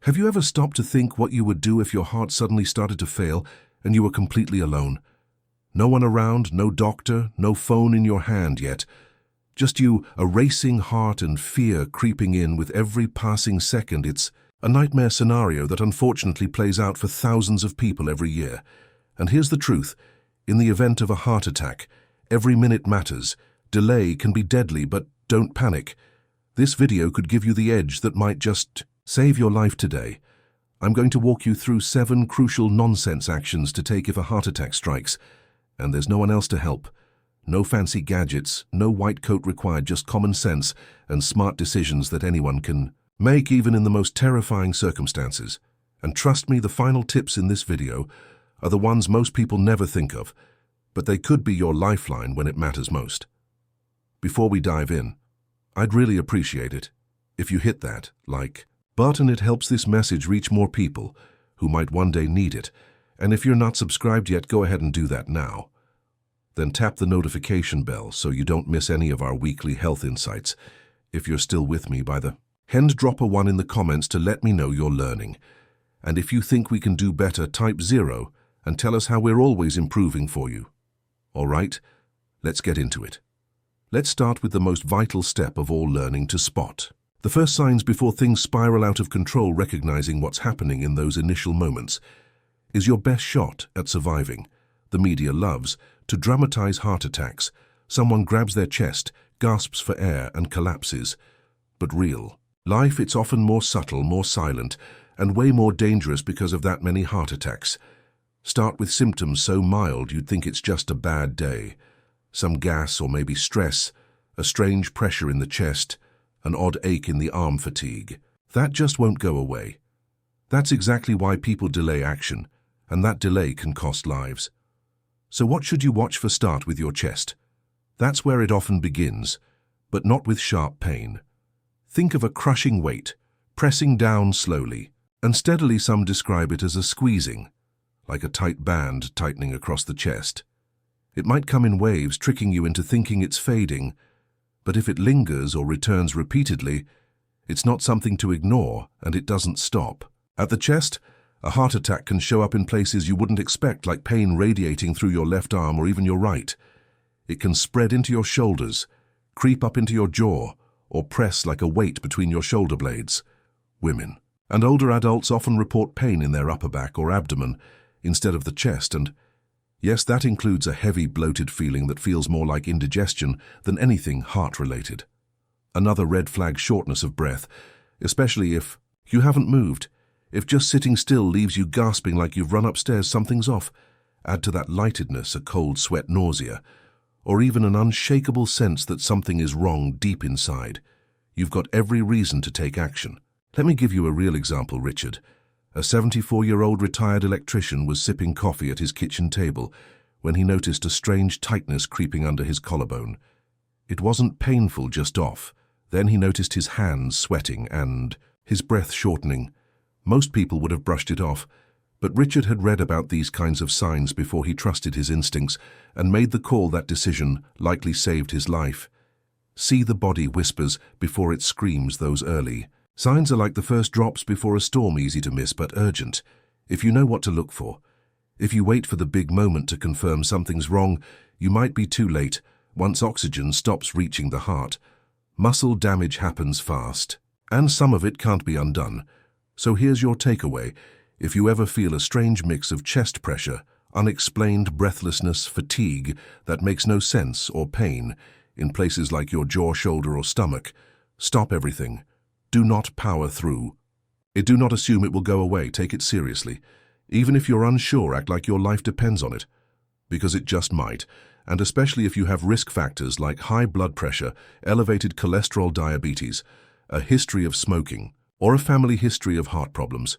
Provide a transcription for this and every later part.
Have you ever stopped to think what you would do if your heart suddenly started to fail and you were completely alone? No one around, no doctor, no phone in your hand yet. Just you, a racing heart and fear creeping in with every passing second. It's a nightmare scenario that unfortunately plays out for thousands of people every year. And here's the truth. In the event of a heart attack, every minute matters. Delay can be deadly, but don't panic. This video could give you the edge that might just save your life today. I'm going to walk you through 7 crucial nonsense actions to take if a heart attack strikes. And there's no one else to help. No fancy gadgets, no white coat required, just common sense and smart decisions that anyone can make even in the most terrifying circumstances. And trust me, the final tips in this video are the ones most people never think of, but they could be your lifeline when it matters most. Before we dive in, I'd really appreciate it if you hit that like button. It helps this message reach more people who might one day need it. And if you're not subscribed yet, go ahead and do that now. Then tap the notification bell so you don't miss any of our weekly health insights. If you're still with me by the end, drop a 1 in the comments to let me know you're learning. And if you think we can do better, type 0 and tell us how we're always improving for you. All right, let's get into it. Let's start with the most vital step of all learning to spot the first signs before things spiral out of control. Recognizing what's happening in those initial moments is your best shot at surviving. The media loves to dramatize heart attacks. Someone grabs their chest, gasps for air, and collapses. But real life, it's often more subtle, more silent, and way more dangerous because of that many heart attacks. Start with symptoms so mild you'd think it's just a bad day. Some gas or maybe stress, a strange pressure in the chest, an odd ache in the arm, fatigue. That just won't go away. That's exactly why people delay action, and that delay can cost lives. So what should you watch for? Start with your chest. That's where it often begins, but not with sharp pain. Think of a crushing weight, pressing down slowly and steadily. Some describe it as a squeezing, like a tight band tightening across the chest. It might come in waves, tricking you into thinking it's fading, but if it lingers or returns repeatedly, it's not something to ignore, and it doesn't stop. At the chest, a heart attack can show up in places you wouldn't expect, like pain radiating through your left arm or even your right. It can spread into your shoulders, creep up into your jaw, or press like a weight between your shoulder blades. Women and older adults often report pain in their upper back or abdomen instead of the chest, and yes, that includes a heavy, bloated feeling that feels more like indigestion than anything heart-related. Another red flag: shortness of breath, especially if you haven't moved. If just sitting still leaves you gasping like you've run upstairs, something's off. Add to that lightedness, a cold sweat, nausea, or even an unshakable sense that something is wrong deep inside. You've got every reason to take action. Let me give you a real example. Richard, a 74-year-old retired electrician, was sipping coffee at his kitchen table when he noticed a strange tightness creeping under his collarbone. It wasn't painful, just off. Then he noticed his hands sweating and his breath shortening. Most people would have brushed it off, but Richard had read about these kinds of signs before he trusted his instincts and made the call. That decision likely saved his life. See, the body whispers before it screams. Those early signs are like the first drops before a storm, easy to miss but urgent if you know what to look for. If you wait for the big moment to confirm something's wrong, you might be too late. Once oxygen stops reaching the heart, muscle damage happens fast, and some of it can't be undone. So here's your takeaway. If you ever feel a strange mix of chest pressure, unexplained breathlessness, fatigue that makes no sense, or pain in places like your jaw, shoulder, or stomach, stop everything. Do not power through. Do not assume it will go away. Take it seriously. Even if you're unsure, act like your life depends on it, because it just might. And especially if you have risk factors like high blood pressure, elevated cholesterol, diabetes, a history of smoking, or a family history of heart problems.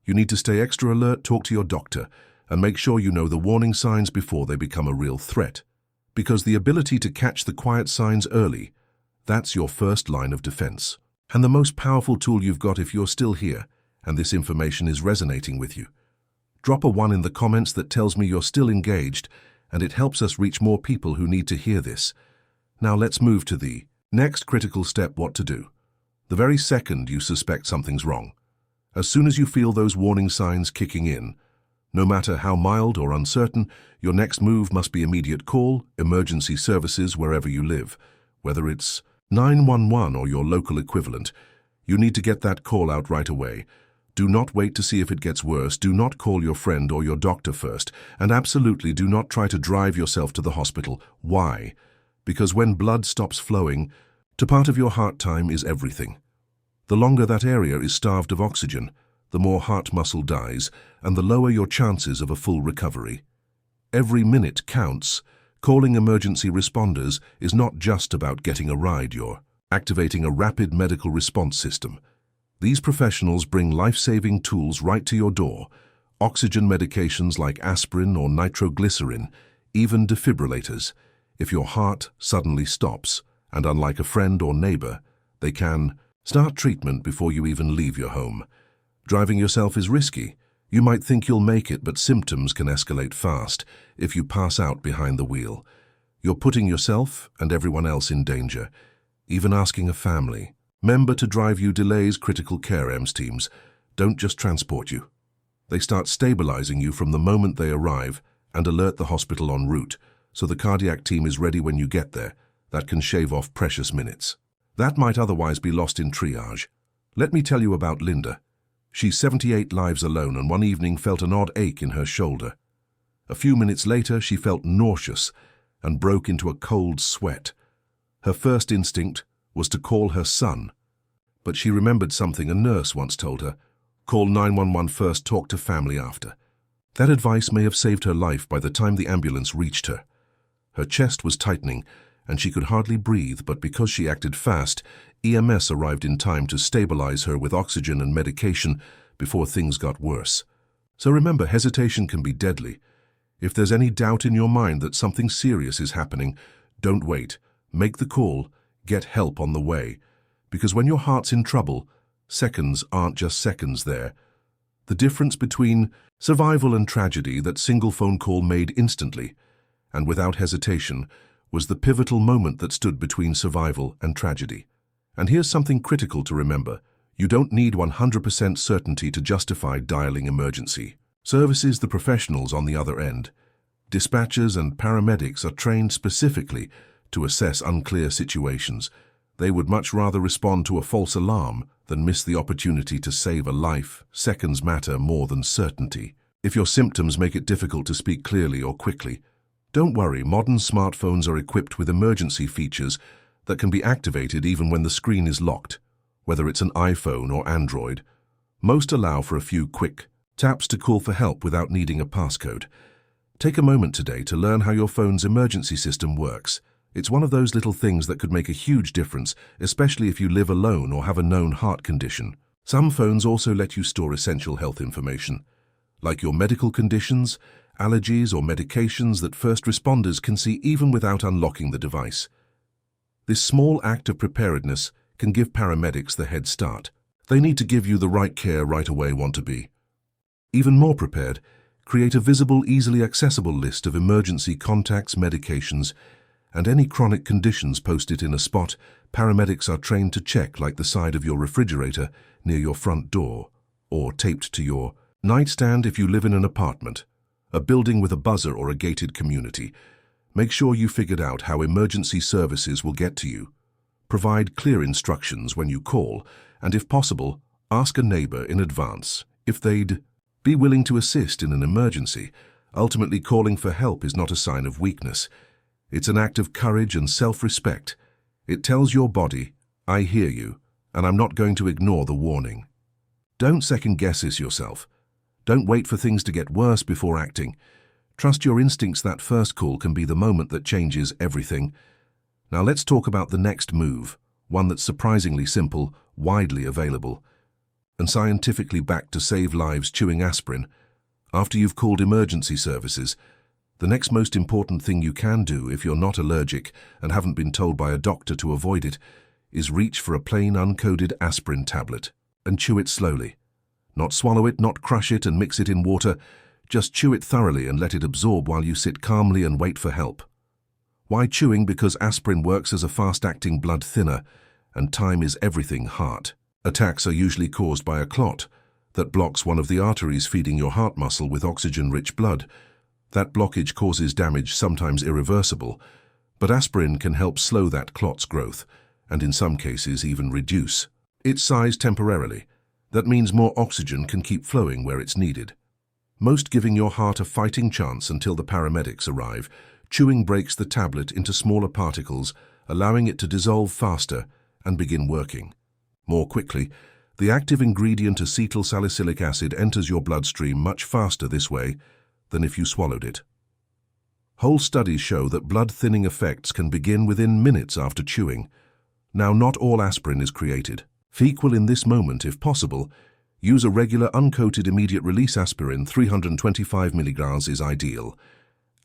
You need to stay extra alert, talk to your doctor, and make sure you know the warning signs before they become a real threat. Because the ability to catch the quiet signs early, that's your first line of defense. And the most powerful tool you've got if you're still here and this information is resonating with you. Drop a 1 in the comments that tells me you're still engaged, and it helps us reach more people who need to hear this. Now let's move to the next critical step: what to do the very second you suspect something's wrong. as soon as you feel those warning signs kicking in. No matter how mild or uncertain, your next move must be immediate call, emergency services wherever you live. Whether it's 911 or your local equivalent, you need to get that call out right away. Do not wait to see if it gets worse. Do not call your friend or your doctor first. And absolutely do not try to drive yourself to the hospital. Why? Because when blood stops flowing, to part of your heart time is everything. The longer that area is starved of oxygen, the more heart muscle dies, and the lower your chances of a full recovery. Every minute counts. Calling emergency responders is not just about getting a ride, you're activating a rapid medical response system. These professionals bring life-saving tools right to your door, oxygen medications like aspirin or nitroglycerin, even defibrillators. If your heart suddenly stops, and unlike a friend or neighbor, they can start treatment before you even leave your home. Driving yourself is risky. You might think you'll make it, but symptoms can escalate fast if you pass out behind the wheel. You're putting yourself and everyone else in danger. Even asking a family member to drive you delays critical care EMS teams. Don't just transport you. They start stabilizing you from the moment they arrive and alert the hospital en route, so the cardiac team is ready when you get there. That can shave off precious minutes that might otherwise be lost in triage. Let me tell you about Linda. She's 78 lives alone and one evening felt an odd ache in her shoulder. A few minutes later, she felt nauseous and broke into a cold sweat. Her first instinct was to call her son, but she remembered something a nurse once told her: call 911 first, talk to family after. That advice may have saved her life by the time the ambulance reached her. Her chest was tightening and she could hardly breathe, but because she acted fast, EMS arrived in time to stabilize her with oxygen and medication before things got worse. So remember, hesitation can be deadly. If there's any doubt in your mind that something serious is happening, don't wait. Make the call, get help on the way. Because when your heart's in trouble, seconds aren't just seconds there. The difference between survival and tragedy that single phone call made instantly, and without hesitation, was the pivotal moment that stood between survival and tragedy. And here's something critical to remember. You don't need 100% certainty to justify dialing emergency services. The professionals on the other end, dispatchers and paramedics, are trained specifically to assess unclear situations. They would much rather respond to a false alarm than miss the opportunity to save a life. Seconds matter more than certainty. If your symptoms make it difficult to speak clearly or quickly, don't worry. Modern smartphones are equipped with emergency features that can be activated even when the screen is locked. Whether it's an iPhone or Android, most allow for a few quick taps to call for help without needing a passcode. Take a moment today to learn how your phone's emergency system works. It's one of those little things that could make a huge difference, especially if you live alone or have a known heart condition. Some phones also let you store essential health information, like your medical conditions, allergies, or medications that first responders can see even without unlocking the device. This small act of preparedness can give paramedics the head start. They need to give you the right care right away. Want to be even more prepared? Create a visible, easily accessible list of emergency contacts, medications, and any chronic conditions. Post it in a spot paramedics are trained to check, like the side of your refrigerator near your front door, or taped to your nightstand if you live in an apartment, a building with a buzzer, or a gated community. Make sure you figured out how emergency services will get to you. Provide clear instructions when you call, and if possible, ask a neighbor in advance if they'd be willing to assist in an emergency. Ultimately, calling for help is not a sign of weakness. It's an act of courage and self-respect. It tells your body, I hear you, and I'm not going to ignore the warning. Don't second-guess yourself. Don't wait for things to get worse before acting. Trust your instincts. That first call can be the moment that changes everything. Now let's talk about the next move, one that's surprisingly simple, widely available, and scientifically backed to save lives: chewing aspirin. After you've called emergency services, the next most important thing you can do, if you're not allergic and haven't been told by a doctor to avoid it, is reach for a plain uncoded aspirin tablet and chew it slowly. Not swallow it, not crush it and mix it in water. Just chew it thoroughly and let it absorb while you sit calmly and wait for help. Why chewing? Because aspirin works as a fast-acting blood thinner, and time is everything. Heart attacks are usually caused by a clot that blocks one of the arteries feeding your heart muscle with oxygen-rich blood. That blockage causes damage, sometimes irreversible, but aspirin can help slow that clot's growth, and in some cases even reduce its size temporarily. That means more oxygen can keep flowing where it's needed, most giving your heart a fighting chance until the paramedics arrive. Chewing breaks the tablet into smaller particles, allowing it to dissolve faster and begin working more quickly. The active ingredient acetyl salicylic acid enters your bloodstream much faster this way than if you swallowed it. Whole studies show that blood-thinning effects can begin within minutes after chewing. Now, not all aspirin is created equal in this moment. If possible, use a regular uncoated immediate-release aspirin. 325 milligrams is ideal.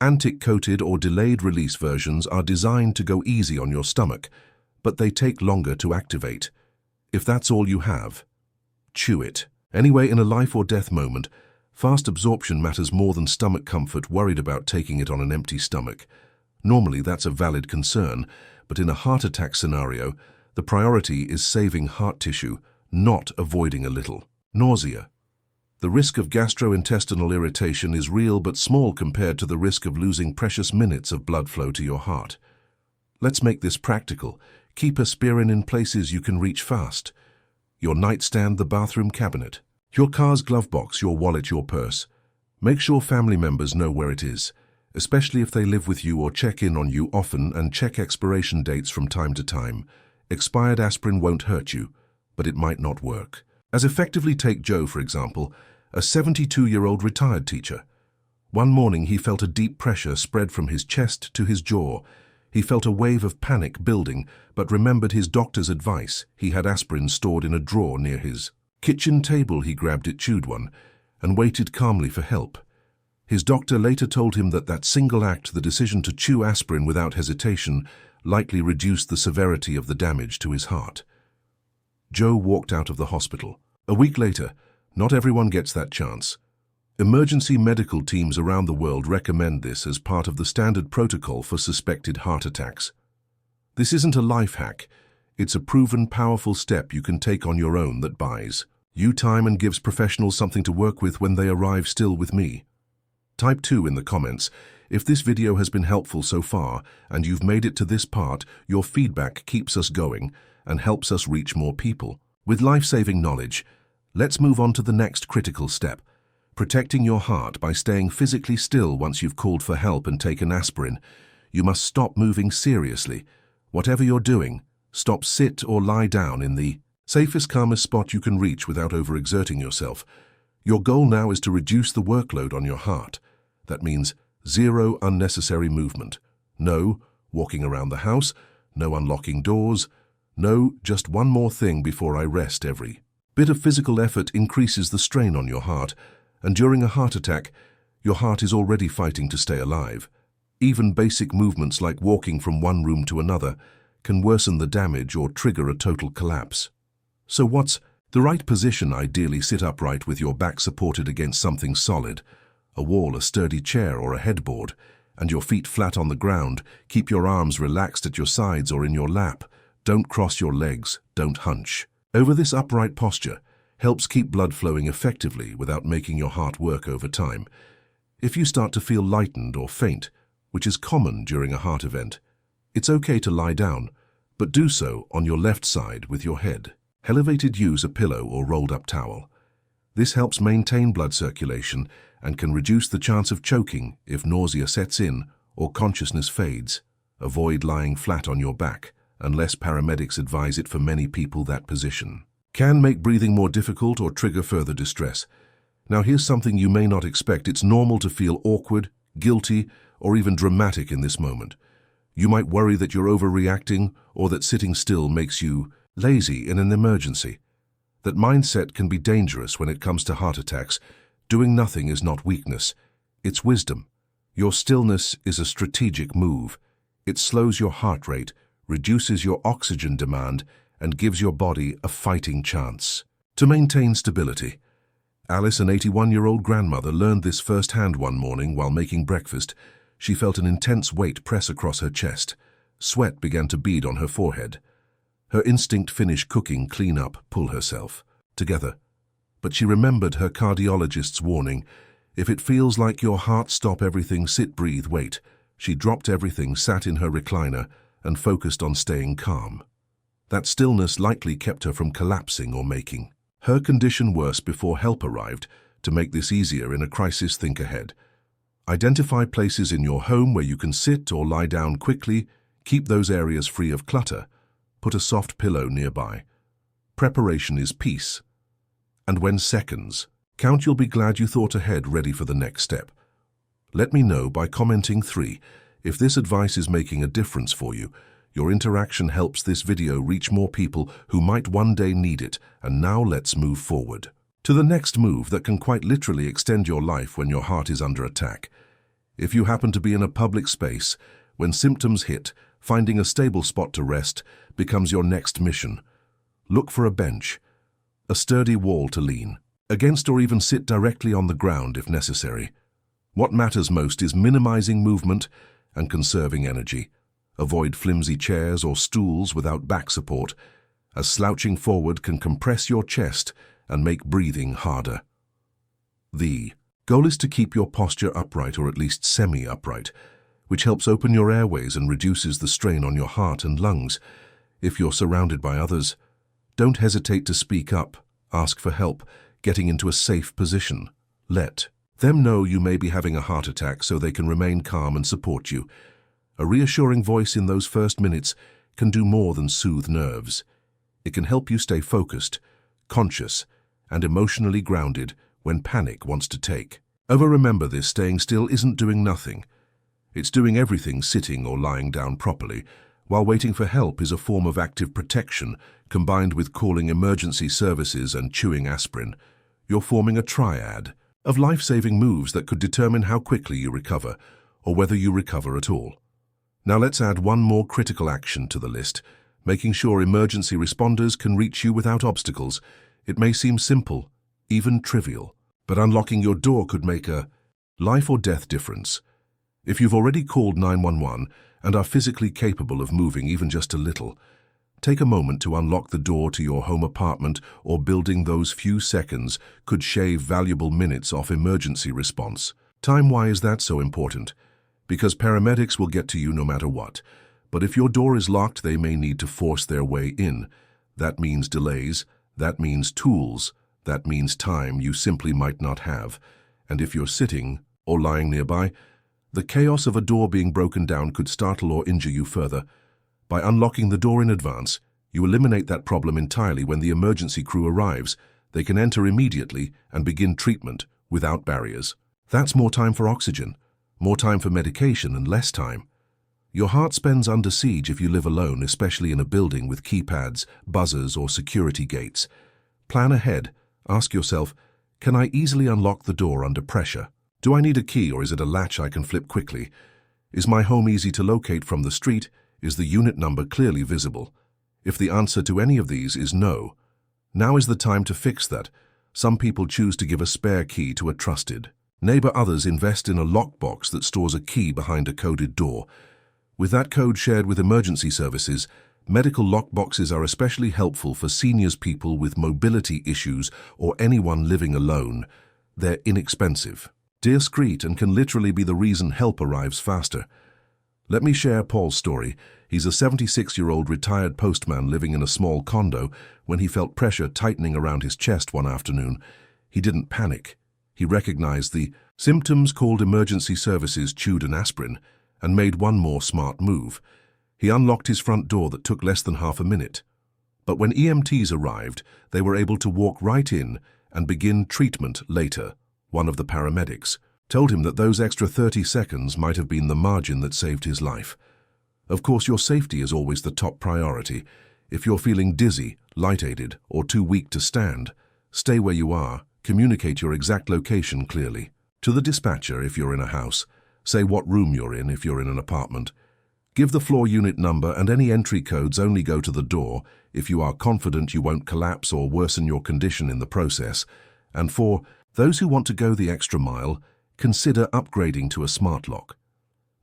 Antic-coated or delayed-release versions are designed to go easy on your stomach, but they take longer to activate. If that's all you have, chew it. Anyway, in a life-or-death moment, fast absorption matters more than stomach comfort. Worried about taking it on an empty stomach? Normally, that's a valid concern, but in a heart attack scenario, the priority is saving heart tissue, not avoiding a little nausea. The risk of gastrointestinal irritation is real but small compared to the risk of losing precious minutes of blood flow to your heart. Let's make this practical. Keep aspirin in places you can reach fast: your nightstand, the bathroom cabinet, your car's glove box, your wallet, your purse. Make sure family members know where it is, especially if they live with you or check in on you often, and check expiration dates from time to time. Expired aspirin won't hurt you, but it might not work as effectively. Take Joe, for example, a 72-year-old retired teacher. One morning he felt a deep pressure spread from his chest to his jaw. He felt a wave of panic building, but remembered his doctor's advice. He had aspirin stored in a drawer near his kitchen table. He grabbed it, chewed one, and waited calmly for help. His doctor later told him that single act, the decision to chew aspirin without hesitation, likely reduced the severity of the damage to his heart. Joe walked out of the hospital. A week later, not everyone gets that chance. Emergency medical teams around the world recommend this as part of the standard protocol for suspected heart attacks. This isn't a life hack. It's a proven, powerful step you can take on your own that buys you time and gives professionals something to work with when they arrive. Still with me? Type 2 in the comments if this video has been helpful so far and you've made it to this part. Your feedback keeps us going and helps us reach more people with life-saving knowledge. Let's move on to the next critical step: protecting your heart by staying physically still. Once you've called for help and taken aspirin, you must stop moving. Seriously, whatever you're doing, stop, sit or lie down in the safest, calmest spot you can reach without overexerting yourself. Your goal now is to reduce the workload on your heart. That means zero unnecessary movement. No walking around the house, no unlocking doors, no just one more thing before I rest. Every bit of physical effort increases the strain on your heart, and during a heart attack, your heart is already fighting to stay alive. Even basic movements like walking from one room to another can worsen the damage or trigger a total collapse. So what's the right position? Ideally, sit upright with your back supported against something solid, a wall, a sturdy chair or a headboard, and your feet flat on the ground. Keep your arms relaxed at your sides or in your lap. Don't cross your legs, don't hunch over. This upright posture helps keep blood flowing effectively without making your heart work over time. If you start to feel lightened or faint, which is common during a heart event, it's okay to lie down, but do so on your left side with your head elevated. Use a pillow or rolled-up towel. This helps maintain blood circulation and can reduce the chance of choking if nausea sets in or consciousness fades. Avoid lying flat on your back unless paramedics advise it. For many people, that position can make breathing more difficult or trigger further distress. Now, here's something you may not expect. It's normal to feel awkward, guilty, or even dramatic in this moment. You might worry that you're overreacting or that sitting still makes you lazy in an emergency. That mindset can be dangerous when it comes to heart attacks. Doing nothing is not weakness, it's wisdom. Your stillness is a strategic move. It slows your heart rate, reduces your oxygen demand, and gives your body a fighting chance to maintain stability. Alice, an 81-year-old grandmother, learned this firsthand. One morning while making breakfast, she felt an intense weight press across her chest. Sweat began to bead on her forehead. Her instinct: finish cooking, clean up, pull herself together. But she remembered her cardiologist's warning. If it feels like your heart, stop everything, sit, breathe, wait. She dropped everything, sat in her recliner, and focused on staying calm. That stillness likely kept her from collapsing or making her condition worse before help arrived. To make this easier in a crisis, think ahead. Identify places in your home where you can sit or lie down quickly. Keep those areas free of clutter. Put a soft pillow nearby. Preparation is peace. And when seconds count, you'll be glad you thought ahead, ready for the next step. Let me know by commenting 3 if this advice is making a difference for you. Your interaction helps this video reach more people who might one day need it. And now let's move forward to the next move that can quite literally extend your life when your heart is under attack. If you happen to be in a public space, when symptoms hit, finding a stable spot to rest becomes your next mission. Look for a bench, a sturdy wall to lean against, or even sit directly on the ground if necessary. What matters most is minimizing movement and conserving energy. Avoid flimsy chairs or stools without back support, as slouching forward can compress your chest and make breathing harder. The goal is to keep your posture upright, or at least semi-upright, which helps open your airways and reduces the strain on your heart and lungs. If you're surrounded by others, don't hesitate to speak up, ask for help, getting into a safe position. Let them know you may be having a heart attack so they can remain calm and support you. A reassuring voice in those first minutes can do more than soothe nerves. It can help you stay focused, conscious, and emotionally grounded when panic wants to take over. Remember this: staying still isn't doing nothing. It's doing everything. Sitting or lying down properly while waiting for help is a form of active protection. Combined with calling emergency services and chewing aspirin, you're forming a triad of life-saving moves that could determine how quickly you recover, or whether you recover at all. Now let's add one more critical action to the list: making sure emergency responders can reach you without obstacles. It may seem simple, even trivial, but unlocking your door could make a life or death difference. If you've already called 911 and are physically capable of moving even just a little, take a moment to unlock the door to your home, apartment, or building. Those few seconds could shave valuable minutes off emergency response time. Why is that so important? Because paramedics will get to you no matter what. But if your door is locked, they may need to force their way in. That means delays, that means tools, that means time you simply might not have. And if you're sitting or lying nearby, the chaos of a door being broken down could startle or injure you further. By unlocking the door in advance, you eliminate that problem entirely. When the emergency crew arrives, they can enter immediately and begin treatment without barriers. That's more time for oxygen, more time for medication, and less time your heart spends under siege if you live alone, especially in a building with keypads, buzzers, or security gates. Plan ahead. Ask yourself, can I easily unlock the door under pressure? Do I need a key, or is it a latch I can flip quickly? Is my home easy to locate from the street? Is the unit number clearly visible? If the answer to any of these is no, now is the time to fix that. Some people choose to give a spare key to a trusted neighbor. Others invest in a lockbox that stores a key behind a coded door. With that code shared with emergency services, medical lockboxes are especially helpful for seniors, people with mobility issues, or anyone living alone. They're inexpensive, discreet, and can literally be the reason help arrives faster. Let me share Paul's story. He's a 76-year-old retired postman living in a small condo. When he felt pressure tightening around his chest one afternoon, he didn't panic. He recognized the symptoms, called emergency services, chewed an aspirin, and made one more smart move. He unlocked his front door that took less than half a minute. But when EMTs arrived, they were able to walk right in and begin treatment later. One of the paramedics told him that those extra 30 seconds might have been the margin that saved his life. Of course, your safety is always the top priority. If you're feeling dizzy, lightheaded, or too weak to stand, stay where you are. Communicate your exact location clearly to the dispatcher if you're in a house. Say what room you're in if you're in an apartment. Give the floor unit number, and any entry codes only go to the door if you are confident you won't collapse or worsen your condition in the process. And for those who want to go the extra mile, consider upgrading to a smart lock.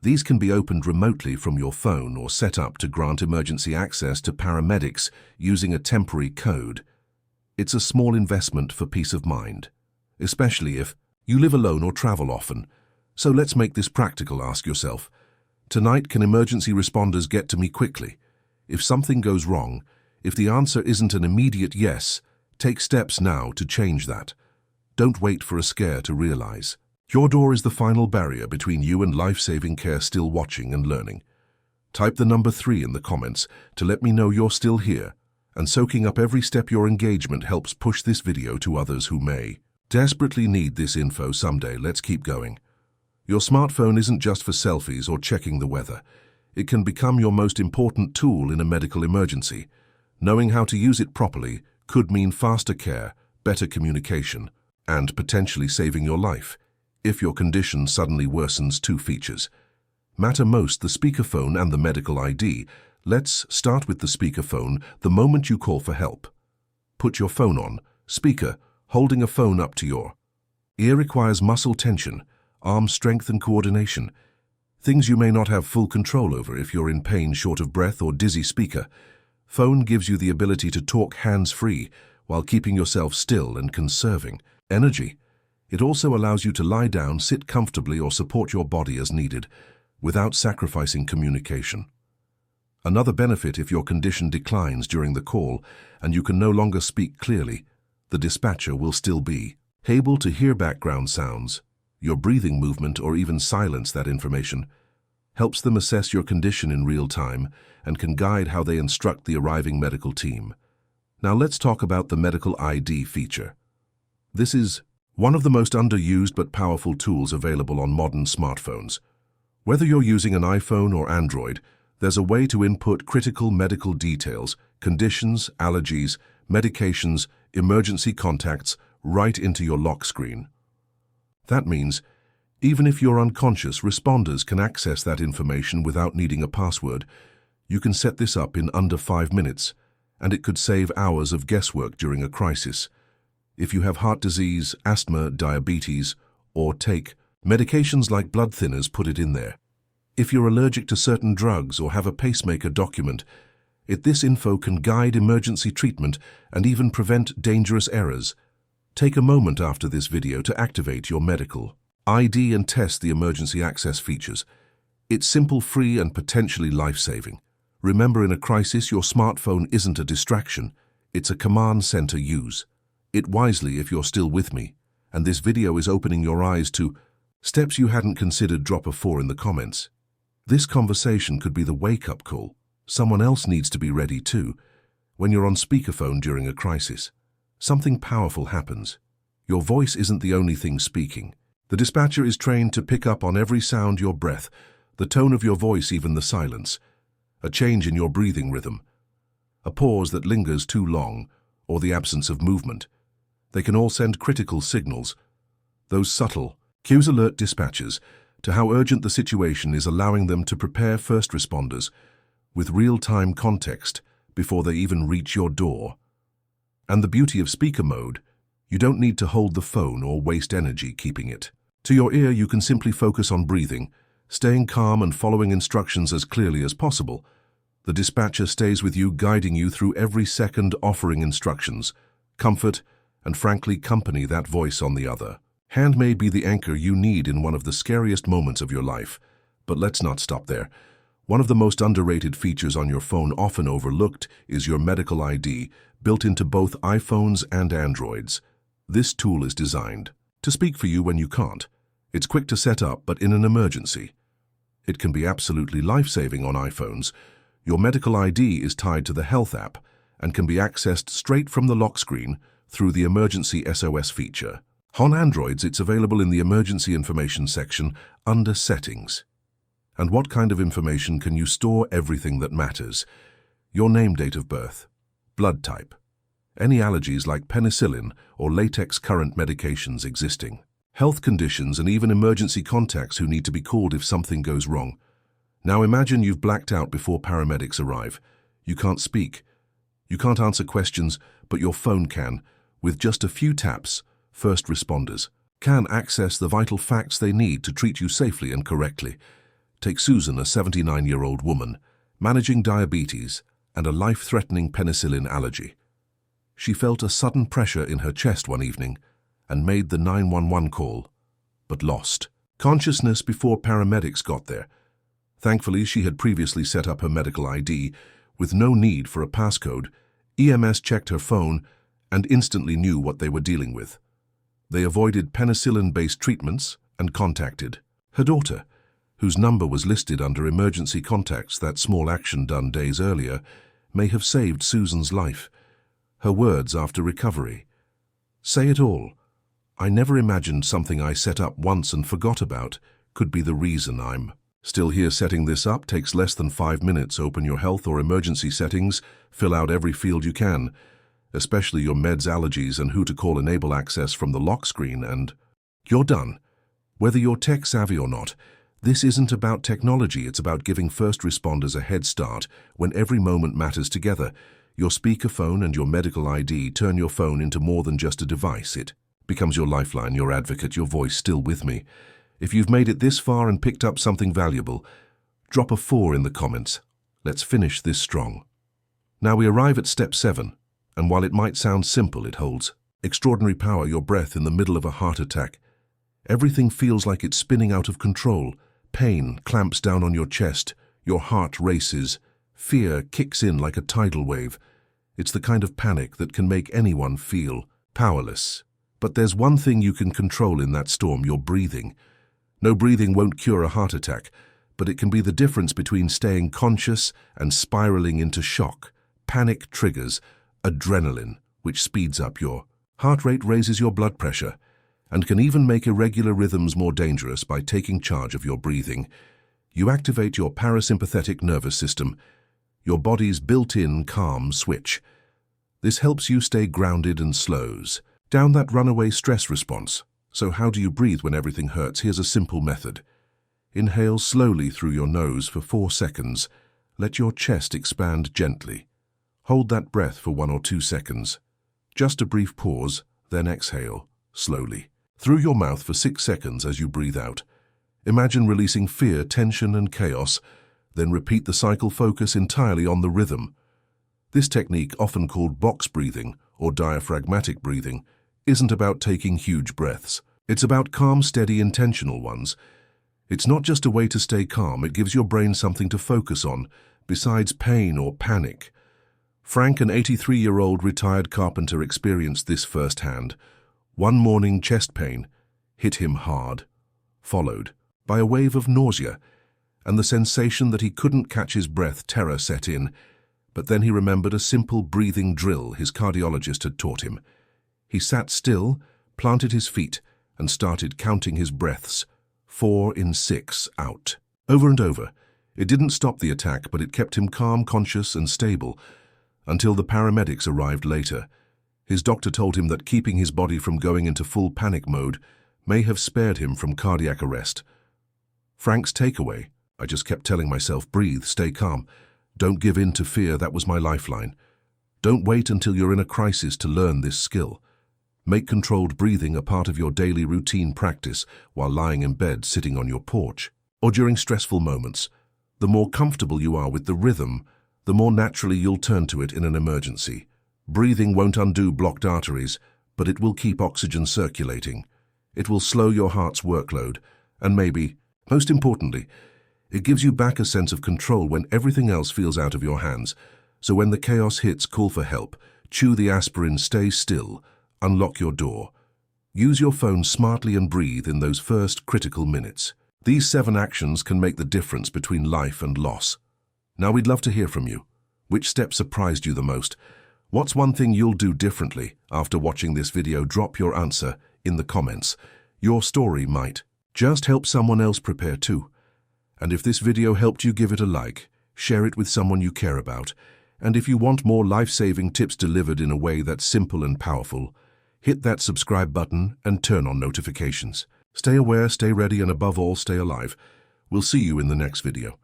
These can be opened remotely from your phone or set up to grant emergency access to paramedics using a temporary code. It's a small investment for peace of mind, especially if you live alone or travel often. So let's make this practical. Ask yourself, tonight, can emergency responders get to me quickly? If something goes wrong, if the answer isn't an immediate yes, take steps now to change that. Don't wait for a scare to realize. Your door is the final barrier between you and life-saving care still watching and learning. Type the number 3 in the comments to let me know you're still here, and soaking up every step your engagement helps push this video to others who may desperately need this info someday. Let's keep going. Your smartphone isn't just for selfies or checking the weather. It can become your most important tool in a medical emergency. Knowing how to use it properly could mean faster care, better communication, and potentially saving your life. If your condition suddenly worsens, 2 features matter most: the speakerphone and the medical ID. Let's start with the speakerphone. The moment you call for help, put your phone on speaker. Holding a phone up to your ear requires muscle tension, arm strength and coordination, things you may not have full control over if you're in pain, short of breath, or dizzy. Speaker phone gives you the ability to talk hands-free while keeping yourself still and conserving energy. It also allows you to lie down, sit comfortably, or support your body as needed, without sacrificing communication. Another benefit: if your condition declines during the call and you can no longer speak clearly, the dispatcher will still be able to hear background sounds, your breathing movement, or even silence. That information helps them assess your condition in real time and can guide how they instruct the arriving medical team. Now let's talk about the medical ID feature. This is one of the most underused but powerful tools available on modern smartphones. Whether you're using an iPhone or Android, there's a way to input critical medical details, conditions, allergies, medications, emergency contacts right into your lock screen. That means even if you're unconscious, responders can access that information without needing a password. You can set this up in under 5 minutes, and it could save hours of guesswork during a crisis. If you have heart disease, asthma, diabetes, or take medications like blood thinners, put it in there. If you're allergic to certain drugs or have a pacemaker, document it. This info can guide emergency treatment and even prevent dangerous errors. Take a moment after this video to activate your medical ID and test the emergency access features. It's simple, free, and potentially life-saving. Remember, in a crisis, your smartphone isn't a distraction. It's a command center. Use it wisely. If you're still with me, and this video is opening your eyes to steps you hadn't considered, drop a 4 in the comments. This conversation could be the wake-up call. Someone else needs to be ready too. When you're on speakerphone during a crisis, something powerful happens. Your voice isn't the only thing speaking. The dispatcher is trained to pick up on every sound: your breath, the tone of your voice, even the silence, a change in your breathing rhythm, a pause that lingers too long, or the absence of movement. They can all send critical signals. Those subtle cues alert dispatchers to how urgent the situation is, allowing them to prepare first responders with real-time context before they even reach your door. And the beauty of speaker mode: you don't need to hold the phone or waste energy keeping it to your ear. You can simply focus on breathing, staying calm, and following instructions as clearly as possible. The dispatcher stays with you, guiding you through every second, offering instructions, comfort, and frankly, company. That voice on the other hand may be the anchor you need in one of the scariest moments of your life. But let's not stop there. One of the most underrated features on your phone, often overlooked, is your medical ID, built into both iPhones and Androids. This tool is designed to speak for you when you can't. It's quick to set up, but in an emergency, it can be absolutely life-saving. On iPhones, your medical ID is tied to the Health app and can be accessed straight from the lock screen through the Emergency SOS feature. On Androids, it's available in the Emergency Information section under Settings. And what kind of information can you store? Everything that matters: your name, date of birth, blood type, any allergies like penicillin or latex, current medications, existing health conditions, and even emergency contacts who need to be called if something goes wrong. Now imagine you've blacked out before paramedics arrive. You can't speak, you can't answer questions, but your phone can. With just a few taps, first responders can access the vital facts they need to treat you safely and correctly. Take Susan, a 79-year-old woman, managing diabetes and a life-threatening penicillin allergy. She felt a sudden pressure in her chest one evening and made the 911 call, but lost consciousness before paramedics got there. Thankfully, she had previously set up her medical ID with no need for a passcode. EMS checked her phone and instantly knew what they were dealing with. They avoided penicillin-based treatments and contacted her daughter, whose number was listed under emergency contacts. That small action done days earlier may have saved Susan's life. Her words after recovery: "Say it all. I never imagined something I set up once and forgot about could be the reason I'm still here." Setting this up takes less than 5 minutes. Open your health or emergency settings, fill out every field you can, especially your meds, allergies, and who to call. Enable access from the lock screen and you're done. Whether you're tech savvy or not, this isn't about technology, it's about giving first responders a head start when every moment matters together. Your speakerphone and your medical ID turn your phone into more than just a device. It becomes your lifeline, your advocate, your voice. Still with me? If you've made it this far and picked up something valuable, drop a 4 in the comments. Let's finish this strong. Now we arrive at step 7, and while it might sound simple, it holds extraordinary power. Your breath in the middle of a heart attack. Everything feels like it's spinning out of control. Pain clamps down on your chest. Your heart races. Fear kicks in like a tidal wave. It's the kind of panic that can make anyone feel powerless. But there's one thing you can control in that storm: your breathing. No, breathing won't cure a heart attack, but it can be the difference between staying conscious and spiraling into shock. Panic triggers adrenaline, which speeds up your heart rate, raises your blood pressure, and can even make irregular rhythms more dangerous. By taking charge of your breathing, you activate your parasympathetic nervous system, your body's built-in calm switch. This helps you stay grounded and slows down that runaway stress response. So how do you breathe when everything hurts? Here's a simple method. Inhale slowly through your nose for 4 seconds. Let your chest expand gently. Hold that breath for 1 or 2 seconds. Just a brief pause, then exhale slowly through your mouth for 6 seconds as you breathe out. Imagine releasing fear, tension, and chaos, then repeat the cycle. Focus entirely on the rhythm. This technique, often called box breathing or diaphragmatic breathing, isn't about taking huge breaths. It's about calm, steady, intentional ones. It's not just a way to stay calm, it gives your brain something to focus on, besides pain or panic. Frank, an 83-year-old retired carpenter, experienced this firsthand. One morning, chest pain hit him hard, followed by a wave of nausea, and the sensation that he couldn't catch his breath. Terror set in, but then he remembered a simple breathing drill his cardiologist had taught him. He sat still, planted his feet, and started counting his breaths. 4 in, 6 out. Over and over. It didn't stop the attack, but it kept him calm, conscious, and stable, until the paramedics arrived later. His doctor told him that keeping his body from going into full panic mode may have spared him from cardiac arrest. Frank's takeaway: I just kept telling myself, breathe, stay calm. Don't give in to fear. That was my lifeline. Don't wait until you're in a crisis to learn this skill. Make controlled breathing a part of your daily routine. Practice while lying in bed, sitting on your porch, or during stressful moments. The more comfortable you are with the rhythm, the more naturally you'll turn to it in an emergency. Breathing won't undo blocked arteries, but it will keep oxygen circulating. It will slow your heart's workload, and maybe, most importantly, it gives you back a sense of control when everything else feels out of your hands. So when the chaos hits, call for help, chew the aspirin, stay still, unlock your door. Use your phone smartly and breathe in those first critical minutes. These 7 actions can make the difference between life and loss. Now we'd love to hear from you. Which step surprised you the most? What's one thing you'll do differently after watching this video? Drop your answer in the comments. Your story might just help someone else prepare too. And if this video helped you, give it a like, share it with someone you care about. And if you want more life-saving tips delivered in a way that's simple and powerful, hit that subscribe button and turn on notifications. Stay aware, stay ready, and above all, stay alive. We'll see you in the next video.